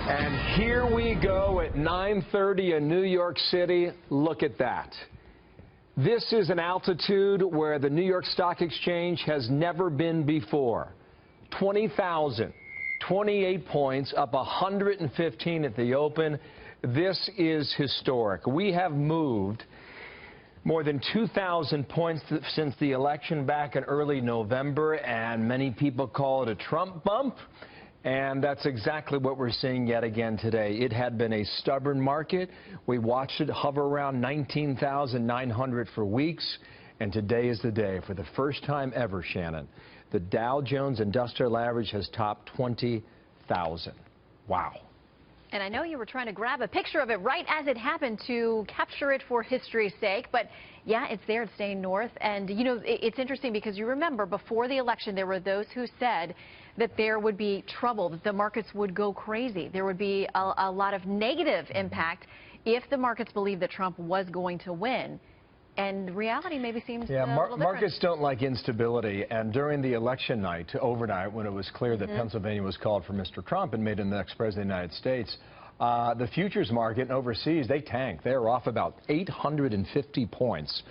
And here we go at 9:30 in New York City. Look at that. This is an altitude where the New York Stock Exchange has never been before. 20,000, 28 points, up 115 at the open. This is historic. We have moved more than 2,000 points since the election back in early November, and many people call it a Trump bump. And that's exactly what we're seeing yet again today. It had been a stubborn market. We watched it hover around 19,900 for weeks, and today is the day. For the first time ever, Shannon, the Dow Jones Industrial Average has topped 20,000. Wow. And I know you were trying to grab a picture of it right as it happened to capture it for history's sake, but yeah, it's there, it's staying north. And you know, it's interesting because you remember before the election there were those who said that there would be trouble, that the markets would go crazy. There would be a lot of negative impact if the markets believed that Trump was going to win. And reality maybe seems a little different. Markets don't like instability, and during the election night, overnight, when it was clear that Pennsylvania was called for Mr. Trump and made him the next president of the United States, the futures market and overseas, they tanked. They were off about 850 points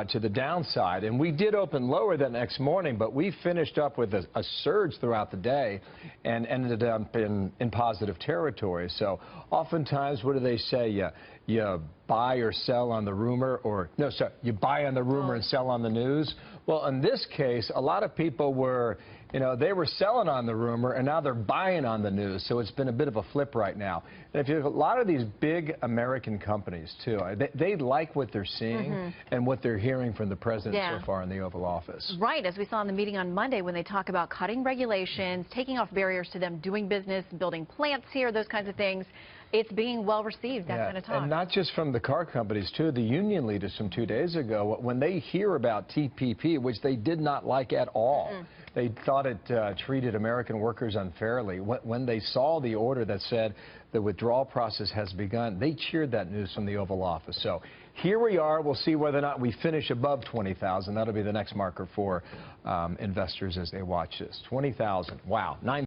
to the downside. And we did open lower the next morning, but we finished up with a surge throughout the day and ended up in positive territory. So oftentimes, what do they say? You buy or sell on the rumor, or no, sorry, you buy on the rumor and sell on the news. Well, in this case, a lot of people were, they were selling on the rumor, and now they're buying on the news. So it's been a bit of a flip right now. And if you look at a lot of these big American companies, too, they like what they're seeing and what they're hearing from the president so far in the Oval Office. Right, as we saw in the meeting on Monday when they talk about cutting regulations, taking off barriers to them doing business, building plants here, those kinds of things. It's being well received, that kind of talk. And not just from the car companies, too. The union leaders from 2 days ago, when they hear about TPP, which they did not like at all, they thought it treated American workers unfairly. When they saw the order that said the withdrawal process has begun, they cheered that news from the Oval Office. So here we are. We'll see whether or not we finish above 20,000. That'll be the next marker for investors as they watch this. 20,000. Wow.